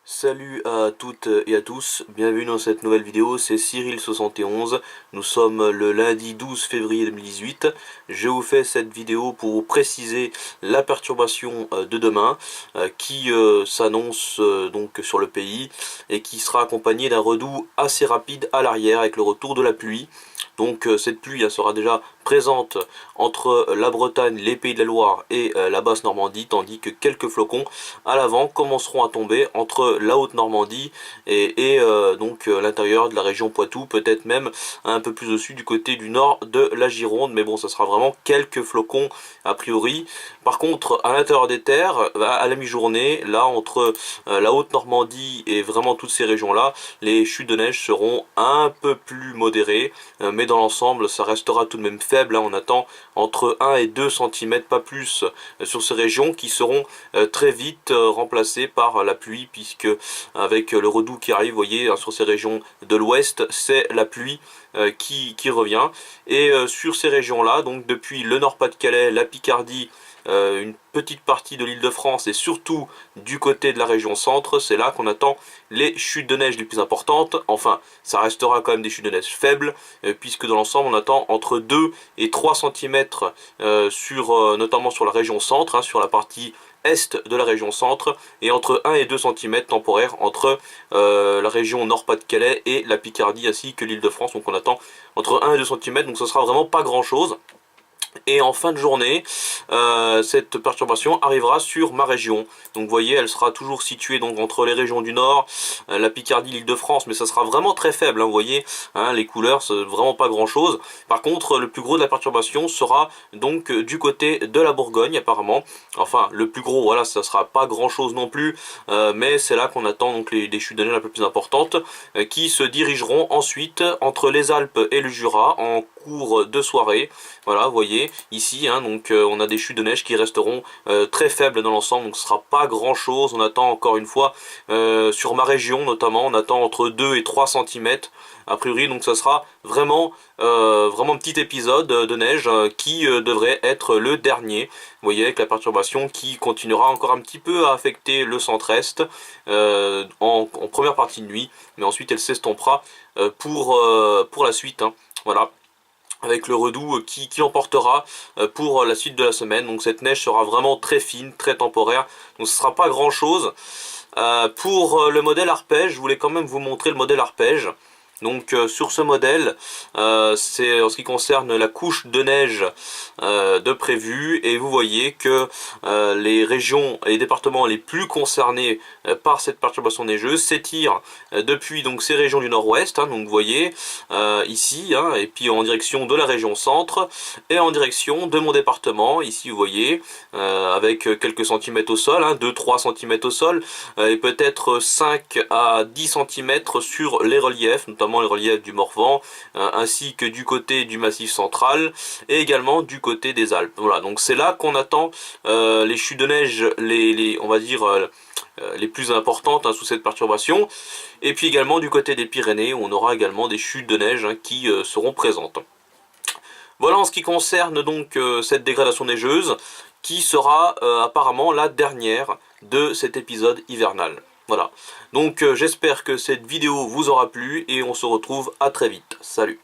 Salut à toutes et à tous, bienvenue dans cette nouvelle vidéo, c'est Cyril71, nous sommes le lundi 12 février 2018, je vous fais cette vidéo pour vous préciser la perturbation de demain qui s'annonce donc sur le pays et qui sera accompagnée d'un redout assez rapide à l'arrière avec le retour de la pluie. Donc cette pluie sera déjà présente entre la Bretagne, les Pays de la Loire et la basse Normandie, tandis que quelques flocons à l'avant commenceront à tomber entre la haute Normandie et l'intérieur de la région Poitou, peut-être même un peu plus au sud du côté du nord de la Gironde, mais bon, ça sera vraiment quelques flocons a priori. Par contre, à l'intérieur des terres, à la mi-journée, là entre la haute Normandie et vraiment toutes ces régions-là, les chutes de neige seront un peu plus modérées, mais dans l'ensemble, ça restera tout de même faible. On attend entre 1 et 2 cm, pas plus, sur ces régions qui seront très vite remplacées par la pluie, puisque avec le redout qui arrive, vous voyez, sur ces régions de l'ouest, c'est la pluie qui revient. Et sur ces régions-là, donc depuis le Nord-Pas-de-Calais, la Picardie, une petite partie de l'Île-de-France et surtout du côté de la région centre, c'est là qu'on attend les chutes de neige les plus importantes. Enfin, ça restera quand même des chutes de neige faibles, puisque dans l'ensemble on attend entre 2 et 3 cm notamment sur la région centre, sur la partie est de la région centre, et entre 1 et 2 cm temporaires entre la région Nord-Pas-de-Calais et la Picardie ainsi que l'Île-de-France. Donc on attend entre 1 et 2 cm, donc ce sera vraiment pas grand chose. Et en fin de journée, cette perturbation arrivera sur ma région. Donc vous voyez, elle sera toujours située donc entre les régions du Nord, la Picardie, l'Île-de-France, mais ça sera vraiment très faible. Vous voyez, les couleurs, c'est vraiment pas grand-chose. Par contre, le plus gros de la perturbation sera donc du côté de la Bourgogne, apparemment. Enfin, le plus gros, voilà, ça sera pas grand-chose non plus, mais c'est là qu'on attend donc des chutes de neige un peu plus importantes, qui se dirigeront ensuite entre les Alpes et le Jura en cours de soirée. Voilà, vous voyez ici, donc on a des chutes de neige qui resteront très faibles dans l'ensemble, donc ce sera pas grand chose. On attend encore une fois sur ma région notamment, on attend entre 2 et 3 cm a priori, donc ça sera vraiment un petit épisode de neige qui devrait être le dernier. Vous voyez, avec la perturbation qui continuera encore un petit peu à affecter le centre-est en première partie de nuit, mais ensuite elle s'estompera pour la suite. Voilà, avec le redout qui l'emportera pour la suite de la semaine. Donc cette neige sera vraiment très fine, très temporaire, donc ce ne sera pas grand chose. Pour le modèle arpège, je voulais quand même vous montrer le modèle arpège. Donc sur ce modèle, c'est en ce qui concerne la couche de neige de prévu, et vous voyez que les régions et les départements les plus concernés par cette perturbation neigeuse s'étirent depuis donc ces régions du nord-ouest, donc vous voyez ici, et puis en direction de la région centre et en direction de mon département, ici vous voyez, avec quelques centimètres au sol, 2-3 cm au sol, et peut-être 5 à 10 cm sur les reliefs, notamment les reliefs du Morvan, ainsi que du côté du Massif central et également du côté des Alpes. Voilà, donc c'est là qu'on attend les chutes de neige, on va dire les plus importantes sous cette perturbation, et puis également du côté des Pyrénées où on aura également des chutes de neige qui seront présentes. Voilà en ce qui concerne donc cette dégradation neigeuse qui sera apparemment la dernière de cet épisode hivernal. Voilà, donc j'espère que cette vidéo vous aura plu et on se retrouve à très vite. Salut!